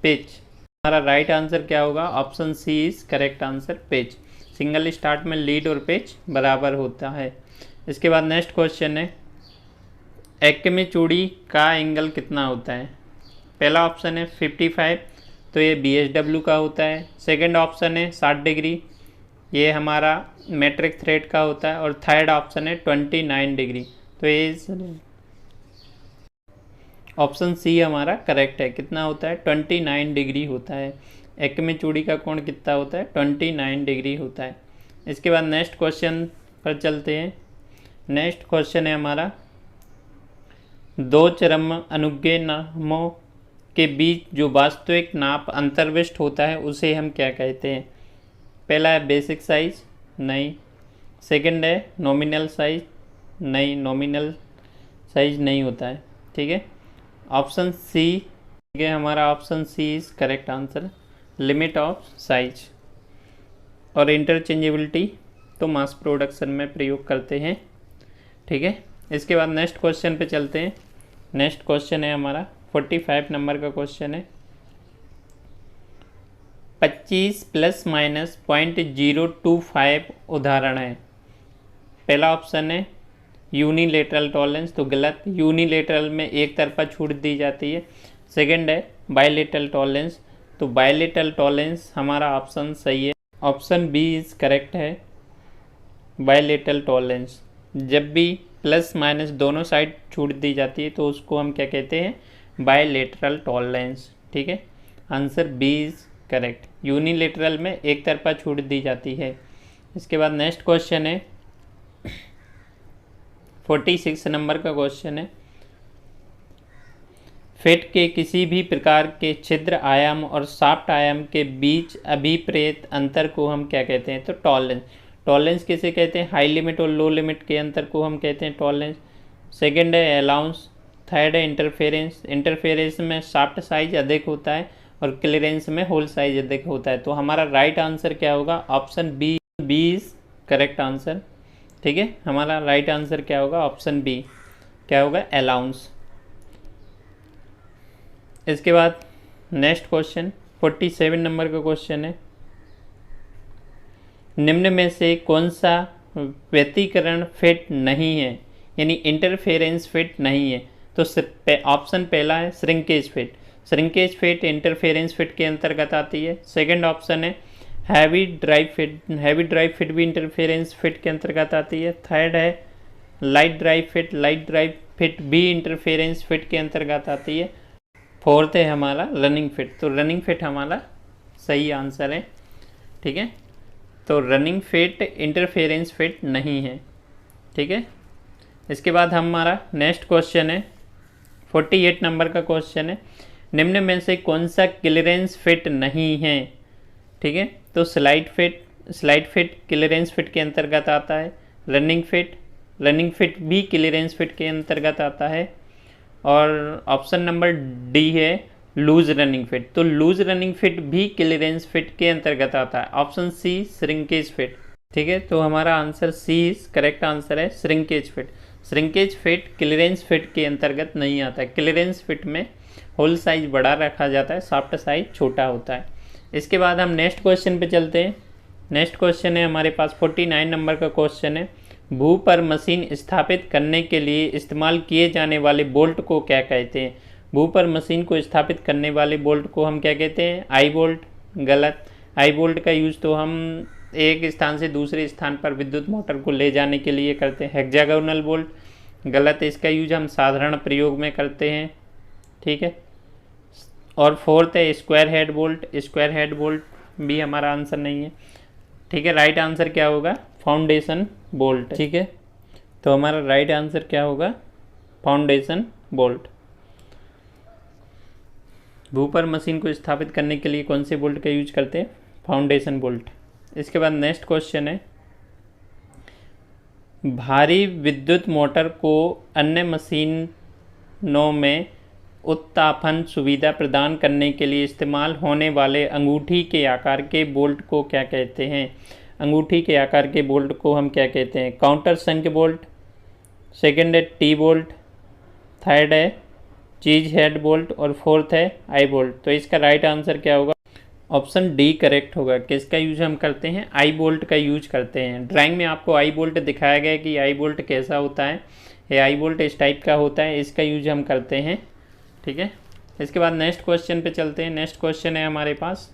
पिच। हमारा राइट आंसर क्या होगा, option C is correct answer, pitch. Single start में लीड और पिच बराबर होता है। इसके बाद नेक्स्ट क्वेश्चन है, एक्मे चूड़ी का एंगल कितना होता है। पहला ऑप्शन है 55, तो ये BSW का होता है। सेकंड ऑप्शन है 60 डिग्री, ये हमारा मेट्रिक थ्रेड का होता है। और थर्ड ऑप्शन है 29 डिग्री, तो ये ऑप्शन सी हमारा करेक्ट है। कितना होता है, 29 डिग्री होता है। एक्मे चूड़ी का कोण कितना होता है, 29 डिग्री होता है। इसके बाद नेक्स्ट क्वेश्चन पर चलते हैं। नेक्स्ट क्वेश्चन है हमारा, दो चरम अनुज्ञेय नामों के बीच जो वास्तविक नाप अंतर्विष्ट होता है उसे हम क्या कहते हैं। पहला है बेसिक साइज, नहीं। सेकंड है नॉमिनल साइज, नहीं, नॉमिनल साइज नहीं होता है, ठीक है। ऑप्शन सी, ठीक है, हमारा option C is correct answer, limit of size. और इंटरचेंजेबिलिटी तो मास प्रोडक्शन में प्रयोग करते हैं, ठीक है। इसके बाद नेक्स्ट क्वेश्चन पे चलते हैं। नेक्स्ट क्वेश्चन है हमारा 45 नंबर का क्वेश्चन है, 25 प्लस माइनस 0.025 उदाहरण है। पहला ऑप्शन है यूनिलेटरल टॉलरेंस, तो गलत, यूनिलेटरल में एक तरफा छूट दी जाती है। सेकंड है बायलेटरल टॉलरेंस, तो बायलेटरल टॉलरेंस हमारा ऑप्शन सही है, ऑप्शन बी इज करेक्ट है, बायलेटरल टॉलरेंस। जब भी प्लस माइनस दोनों साइड छूट दी जाती है तो उसको हम क्या कहते हैं, बायलेटरल टॉलरेंस, ठीक है। Answer B is correct, unilateral में एक तरफा छूट दी जाती है। इसके बाद नेक्स्ट क्वेश्चन है 46 नंबर का क्वेश्चन है, फिट के किसी भी प्रकार के छिद्र आयाम और शाफ्ट आयाम के बीच अभिप्रेत अंतर को हम क्या कहते हैं, तो टॉलरेंस। टॉलरेंस किसे कहते हैं, हाई लिमिट और लो लिमिट के अंतर को हम कहते हैं टॉलरेंस। सेकंड है अलाउंस, थर्ड है इंटरफेरेंस। इंटरफेरेंस में शाफ्ट साइज अधिक होता है और क्लियरेंस में होल साइज अधिक होता है। तो हमारा राइट आंसर क्या होगा, option B, B is correct answer, ठीक है। हमारा राइट आंसर क्या होगा, ऑप्शन बी क्या होगा, अलाउंस। इसके बाद नेक्स्ट क्वेश्चन 47 नंबर का क्वेश्चन है, निम्न में से कौन सा व्यतिकरण फिट नहीं है, यानी इंटरफेरेंस फिट नहीं है। तो ऑप्शन पहला है shrinkage fit. Shrinkage fit interference fit के अंतर्गत आती है। सेकंड ऑप्शन है हैवी ड्राई फिट भी इंटरफेरेंस फिट के अंतर्गत आती है। थर्ड है लाइट ड्राई फिट भी इंटरफेरेंस फिट के अंतर्गत आती है। फोर्थ है हमारा रनिंग फिट, तो रनिंग फिट हमारा सही आंसर है। ठीक है, तो रनिंग फिट इंटरफेरेंस फिट नहीं है। ठीक है, इसके बाद हमारा नेक्स्ट क्वेश्चन है 48 नंबर का क्वेश्चन है, निम्न में से कौन सा क्लियरेंस फिट नहीं है। ठीक है, तो स्लाइड फिट क्लियरेंस फिट के अंतर्गत आता है। रनिंग फिट भी क्लियरेंस फिट के अंतर्गत आता है। और ऑप्शन नंबर डी है लूज रनिंग फिट, तो लूज रनिंग फिट भी क्लियरेंस फिट के अंतर्गत आता है। Option C shrinkage fit. ठीक है, तो हमारा आंसर सी करेक्ट आंसर है shrinkage fit. Shrinkage fit clearance fit के अंतर्गत नहीं आता है। क्लियरेंस फिट में होल साइज बड़ा रखा जाता है, सॉफ्ट साइज छोटा होता है। इसके बाद हम नेक्स्ट क्वेश्चन पे चलते हैं। नेक्स्ट क्वेश्चन है हमारे पास 49 नंबर का क्वेश्चन है, भू पर मशीन स्थापित करने के लिए इस्तेमाल किए जाने वाले बोल्ट को क्या कहते हैं। भू पर मशीन को स्थापित करने वाले बोल्ट को हम क्या कहते हैं, आई बोल्ट। गलत, आई बोल्ट का यूज़ तो हम एक स्थान से दूसरे स्थान पर विद्युत मोटर को ले जाने के लिए करते हैं। हेक्सागोनल बोल्ट, गलत, इसका यूज हम साधारण प्रयोग में करते हैं। ठीक है, और फोर्थ है स्क्वायर हेड बोल्ट भी हमारा आंसर नहीं है। ठीक है, राइट आंसर क्या होगा, फाउंडेशन बोल्ट। ठीक है, तो हमारा राइट आंसर क्या होगा, फाउंडेशन बोल्ट। भू पर मशीन को स्थापित करने के लिए कौन से बोल्ट का यूज करते हैं, फाउंडेशन बोल्ट। इसके बाद नेक्स्ट क्वेश्चन है, भारी विद्युत मोटर को अन्य मशीनों में उत्तापन सुविधा प्रदान करने के लिए इस्तेमाल होने वाले अंगूठी के आकार के बोल्ट को क्या कहते हैं। अंगूठी के आकार के बोल्ट को हम क्या कहते हैं, काउंटर संक बोल्ट। सेकंड है टी बोल्ट, थर्ड है चीज हेड बोल्ट और फोर्थ है आई बोल्ट। तो इसका राइट आंसर क्या होगा, ऑप्शन डी करेक्ट होगा। किसका यूज हम करते हैं, आई बोल्ट का यूज करते हैं। ड्राइंग में आपको आई बोल्ट दिखाया गया है कि आई बोल्ट कैसा होता है, ये आई बोल्ट इस टाइप का होता है, इसका यूज हम करते हैं। ठीक है, इसके बाद नेक्स्ट क्वेश्चन पे चलते हैं। नेक्स्ट क्वेश्चन है हमारे पास,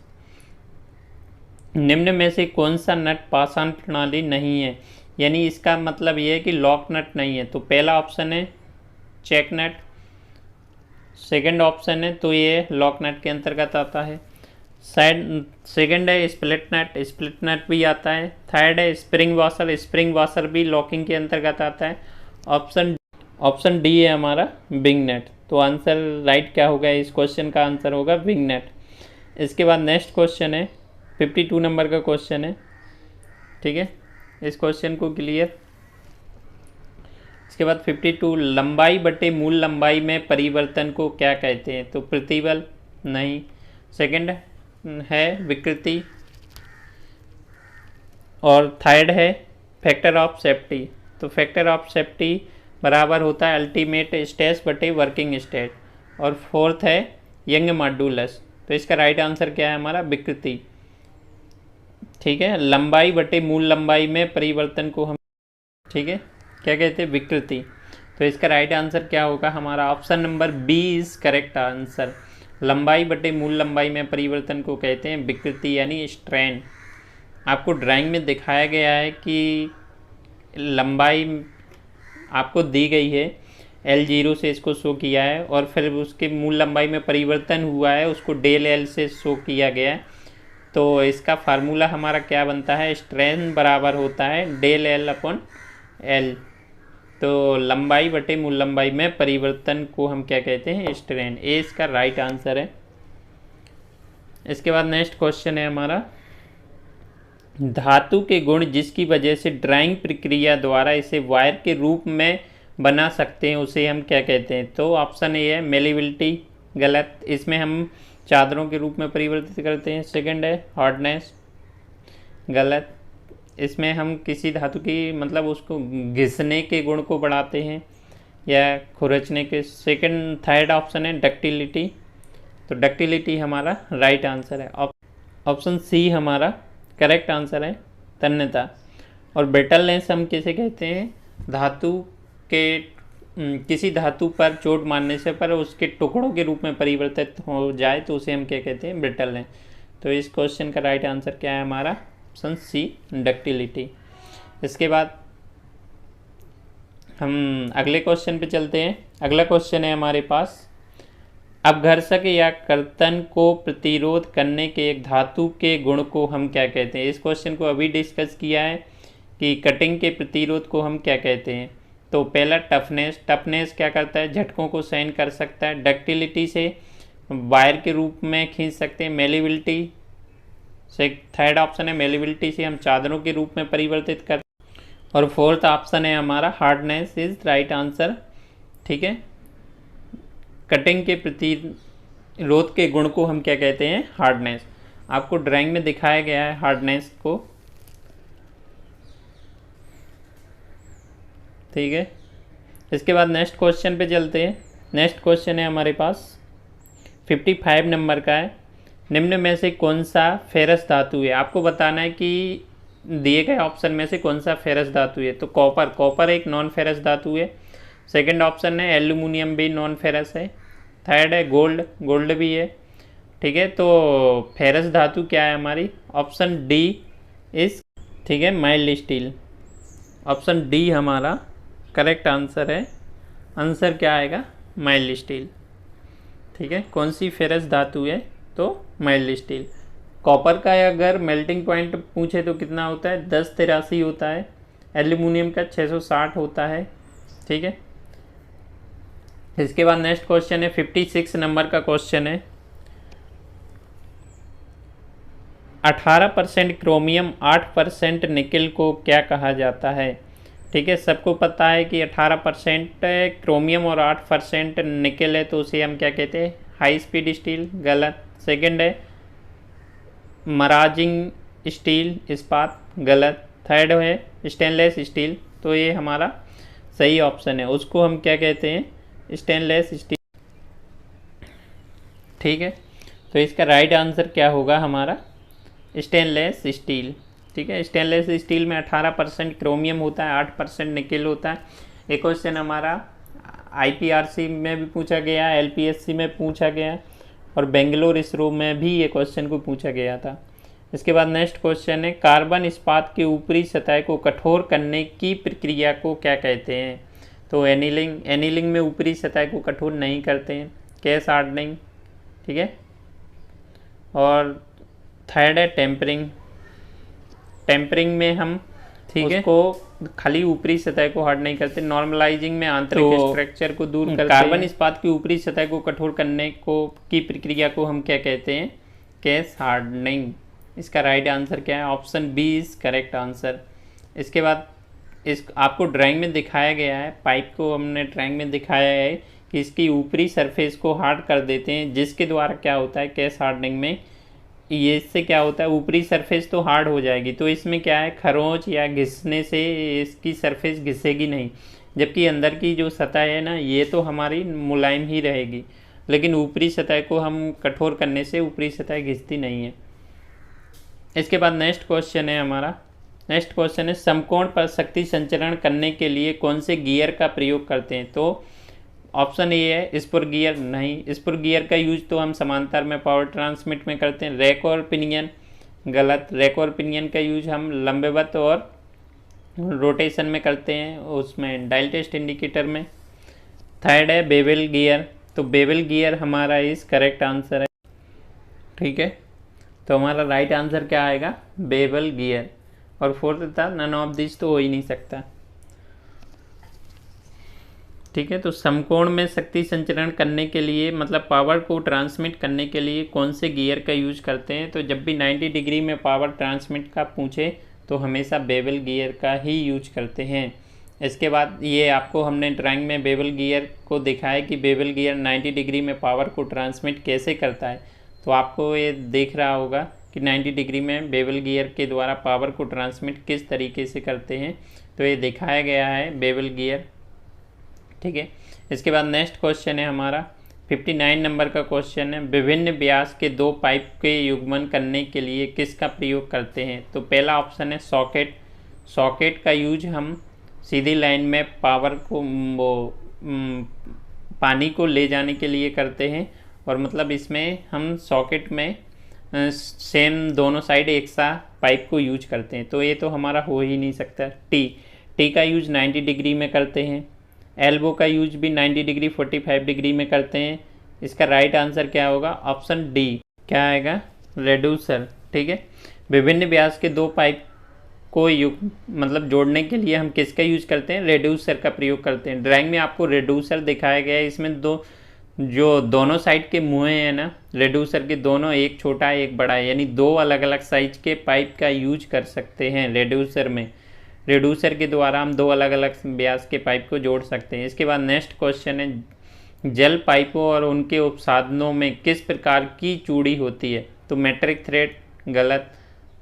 निम्न में से कौन सा नट पाषाण प्रणाली नहीं है, यानी इसका मतलब ये है कि लॉक नट नहीं है। तो पहला ऑप्शन है चेक नट, सेकंड ऑप्शन है तो ये लॉक नट के अंतर्गत आता है। सेकंड है स्प्लिट नट भी आता है। थर्ड है स्प्रिंग वाशर भी लॉकिंग के अंतर्गत आता है। ऑप्शन डी है हमारा विंग नट। तो आंसर राइट क्या होगा, इस क्वेश्चन का आंसर होगा विंग नट। इसके बाद नेक्स्ट क्वेश्चन है 52 नंबर का क्वेश्चन है। ठीक है, इस क्वेश्चन को क्लियर। इसके बाद 52, लंबाई बटे मूल लंबाई में परिवर्तन को क्या कहते हैं। तो प्रतिबल नहीं। सेकंड है विकृति और थर्ड है फैक्टर ऑफ सेफ्टी। तो फैक्टर ऑफ सेफ्टी बराबर होता है अल्टीमेट स्ट्रेस बटे वर्किंग स्टेट। और फोर्थ है यंग मॉड्यूलस। तो इसका राइट आंसर क्या है हमारा, विकृति। ठीक है, लंबाई बटे मूल लंबाई में परिवर्तन को हम ठीक है क्या कहते हैं, विकृति। तो इसका राइट आंसर क्या होगा हमारा, option number B is correct answer. लंबाई बटे मूल लंबाई में परिवर्तन को कहते हैं विकृति यानी स्ट्रेन। आपको ड्राइंग में दिखाया गया है कि लंबाई आपको दी गई है, L0 से इसको शो किया है और फिर उसके मूल लंबाई में परिवर्तन हुआ है, उसको डेल L से शो किया गया है। तो इसका फार्मूला हमारा क्या बनता है, स्ट्रेन बराबर होता है डेल L अपॉन L। तो लंबाई बटे मूल लंबाई में परिवर्तन को हम क्या कहते हैं, स्ट्रेन। ए इसका राइट आंसर है। इसके बाद नेक्स्ट क्वेश्चन है हमारा, धातु के गुण जिसकी वजह से ड्राइंग प्रक्रिया द्वारा इसे वायर के रूप में बना सकते हैं उसे हम क्या कहते हैं। तो ऑप्शन ए है मेलेबिलिटी, गलत, इसमें हम चादरों के रूप में परिवर्तित करते हैं। सेकंड है हार्डनेस, गलत, इसमें हम किसी धातु की मतलब उसको घिसने के गुण को बढ़ाते हैं या खुरचने के। थर्ड ऑप्शन है डक्टिलिटी। तो डक्टिलिटी हमारा राइट आंसर है। ऑप्शन सी हमारा करेक्ट आंसर है, तन्यता। और ब्रिटलनेस हम किसे कहते हैं, धातु के किसी धातु पर चोट मारने से पर उसके टुकड़ों के रूप में परिवर्तित हो जाए तो उसे हम क्या कहते हैं, ब्रिटलनेस। तो इस क्वेश्चन का राइट आंसर क्या है हमारा? Option C, ductility. इसके बाद हम अगले क्वेश्चन पे चलते हैं। अगला क्वेश्चन है हमारे पास, अपघर्षक या कर्तन को प्रतिरोध करने के एक धातु के गुण को हम क्या कहते हैं? इस क्वेश्चन को अभी डिस्कस किया है कि कटिंग के प्रतिरोध को हम क्या कहते हैं। तो पहला टफनेस, टफनेस क्या करता है? झटकों को सहन कर सकता है। डक्टिलिटी से वायर के रूप में खींच सकते हैं। मेलिबिलिटी से थर्ड ऑप्शन है, मेलिबिलिटी से हम चादरों के रूप में परिवर्तित कर। और फोर्थ ऑप्शन है हमारा हार्डनेस इज राइट आंसर। ठीक है, कटिंग के प्रतिरोध के गुण को हम क्या कहते हैं? हार्डनेस। आपको ड्राइंग में दिखाया गया है हार्डनेस को। ठीक है, इसके बाद नेक्स्ट क्वेश्चन पे चलते हैं। नेक्स्ट क्वेश्चन है हमारे पास 55 नंबर का है। निम्न में से कौन सा फेरस धातु है? आपको बताना है कि दिए गए ऑप्शन में से कौन सा फेरस धातु है। तो कॉपर, कॉपर एक नॉन फेरस धातु है। सेकंड ऑप्शन है एल्यूमिनियम भी नॉन फेरस है। थर्ड है गोल्ड, गोल्ड भी है। ठीक है, तो फेरस धातु क्या है हमारी? ऑप्शन डी इस, ठीक है, माइल्ड स्टील। ऑप्शन डी हमारा करेक्ट आंसर है। आंसर क्या आएगा? Mild steel. ठीक है, कौन सी फेरस धातु है? तो माइल्ड स्टील। कॉपर का अगर मेल्टिंग पॉइंट पूछे तो कितना होता है? 1083 होता है। एल्यूमिनियम का 660 होता है। ठीक है, इसके बाद नेक्स्ट क्वेश्चन है 56 नंबर का क्वेश्चन है। 18% क्रोमियम 8% निकेल को क्या कहा जाता है? ठीक है, सबको पता है कि 18% क्रोमियम और 8% निकेल है, तो उसे हम क्या कहते हैं? High speed steel. गलत। सेकंड है मराजिंग स्टील, इस्पात। गलत। थर्ड है स्टेनलेस स्टील, तो ये हमारा सही ऑप्शन है। उसको हम क्या कहते हैं? Stainless steel. ठीक है, तो इसका राइट आंसर क्या होगा हमारा? Stainless steel. ठीक है, स्टेनलेस स्टील में 18% क्रोमियम होता है, 8% निकेल होता है। एक क्वेश्चन हमारा IPRC में भी पूछा गया, LPSC में पूछा गया और बेंगलोर इसरो में भी ये क्वेश्चन को पूछा गया था। इसके बाद नेक्स्ट क्वेश्चन है, कार्बन इस्पात की ऊपरी सतह को कठोर करने की प्रक्रिया को क्या कहते हैं? तो एनीलिंग, एनीलिंग में ऊपरी सतह को कठोर नहीं करते हैं। Case hardening. ठीक है, और थर्ड है टेम्परिंग। टेम्परिंग में हम, ठीक है, उसको खाली ऊपरी सतह को हार्ड नहीं करते। नॉर्मलाइजिंग में आंतरिक स्ट्रक्चर को दूर करते हैं। कार्बन इस्पात की ऊपरी सतह को कठोर करने को की प्रक्रिया को हम क्या कहते हैं? Case hardening. इसका राइट आंसर क्या है? Option B is correct answer. इसके बाद इस आपको ड्राइंग में दिखाया गया है, पाइप को हमने ड्राइंग में दिखाया है कि इसकी ऊपरी सरफेस को हार्ड कर देते हैं, जिसके द्वारा क्या होता है? केस हार्डनिंग में ये इससे क्या होता है? ऊपरी सरफेस तो हार्ड हो जाएगी, तो इसमें क्या है? खरोंच या घिसने से इसकी सरफेस घिसेगी नहीं, जबकि अंदर की जो सतह है ना, ये तो हमारी मुलायम ही रहेगी, लेकिन ऊपरी सतह को हम कठोर करने से ऊपरी सतह घिसती नहीं है। इसके बाद नेक्स्ट क्वेश्चन है हमारा, नेक्स्ट क्वेश्चन है समकोण पर शक्ति संचरण करने के लिए कौन से गियर का प्रयोग करते हैं? तो ऑप्शन ए है स्पुर गियर। नहीं, स्पुर गियर का यूज तो हम समांतर में पावर ट्रांसमिट में करते हैं। रैक और पिनियन। गलत। रैक और पिनियन का यूज हम लंबवत और रोटेशन में करते हैं, उसमें डायल टेस्ट इंडिकेटर में। थर्ड है बेवल गियर, तो बेवल गियर हमारा इस करेक्ट आंसर है। ठीक है, तो हमारा राइट आंसर क्या आएगा? Bevel gear. और फोर्थ था नन ऑफ दिस, तो हो ही नहीं सकता। ठीक है, तो समकोण में शक्ति संचरण करने के लिए, मतलब पावर को ट्रांसमिट करने के लिए कौन से गियर का यूज करते हैं? तो जब भी 90 डिग्री में पावर ट्रांसमिट का पूछे तो हमेशा बेवल गियर का ही यूज करते हैं। इसके बाद ये आपको हमने ड्राइंग में बेवल गियर को दिखाया कि बेवल गियर 90 डिग्री में पावर को ट्रांसमिट कैसे करता है। तो आपको ये देख रहा होगा कि 90 डिग्री में बेवल गियर के द्वारा पावर को ट्रांसमिट किस तरीके से करते हैं, तो ये दिखाया गया है बेवल गियर। ठीक है, इसके बाद नेक्स्ट क्वेश्चन है हमारा 59 नंबर का क्वेश्चन है, विभिन्न व्यास के दो पाइप के युग्मन करने के लिए किसका प्रयोग करते हैं? तो पहला ऑप्शन है सॉकेट। सॉकेट का यूज हम सीधी लाइन में पावर को पानी को ले जाने के लिए करते हैं, और मतलब इसमें हम सॉकेट में सेम दोनों साइड एक सा पाइप को यूज करते हैं, तो ये तो हमारा हो ही नहीं सकता। टी का यूज 90 डिग्री में करते हैं। एल्बो का यूज भी 90 डिग्री 45 डिग्री में करते हैं। इसका राइट आंसर क्या होगा? Option D. क्या आएगा? रेड्यूसर। ठीक है, विभिन्न व्यास के दो पाइप को मतलब जोड़ने के लिए हम किसका यूज करते हैं? रेड्यूसर का प्रयोग करते हैं। ड्राइंग में आपको रेड्यूसर दिखाया गया है, इसमें दोनों साइड के मुँह हैं ना रेड्यूसर के, दोनों, एक छोटा एक बड़ा, यानी दो अलग अलग साइज के पाइप का यूज कर सकते हैं रेड्यूसर में। रेड्यूसर के द्वारा हम दो अलग अलग व्यास के पाइप को जोड़ सकते हैं। इसके बाद नेक्स्ट क्वेश्चन है, जल पाइपों और उनके उपसाधनों में किस प्रकार की चूड़ी होती है? तो मेट्रिक थ्रेड। गलत।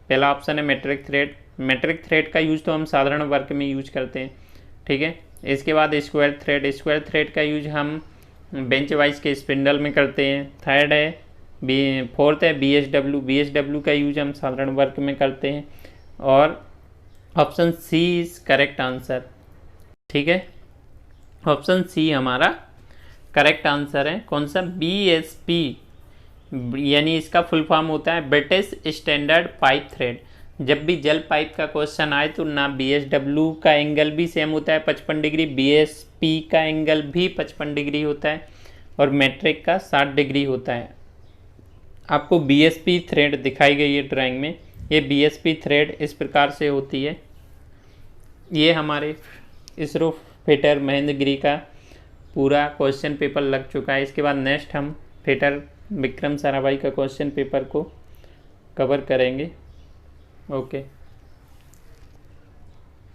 पहला ऑप्शन है मेट्रिक थ्रेड। मेट्रिक थ्रेड का यूज तो हम साधारण वर्क में यूज करते हैं। ठीक है, इसके बाद स्क्वायर थ्रेड। स्क्वायर थ्रेड का यूज हम बेंच वाइज के स्पिंडल में करते हैं। थर्ड है फोर्थ है BSW। BSW का यूज हम साधारण वर्क में करते हैं। और option C is correct answer. ठीक है, ऑप्शन सी हमारा करेक्ट आंसर है। कौन सा? BSP, यानी इसका फुल फॉर्म होता है ब्रिटिश स्टैंडर्ड पाइप थ्रेड। जब भी जल पाइप का क्वेश्चन आए तो ना BSW का एंगल भी सेम होता है 55 डिग्री, BSP का एंगल भी 55 डिग्री होता है और मेट्रिक का 60 डिग्री होता है। आपको BSP थ्रेड दिखाई गई है ड्राइंग में। ये BSP थ्रेड इस प्रकार से होती है। ये हमारे इसरो फिटर महेंद्रगिरी का पूरा क्वेश्चन पेपर लग चुका है। इसके बाद नेक्स्ट हम फिटर विक्रम साराभाई का क्वेश्चन पेपर को कवर करेंगे। ओके।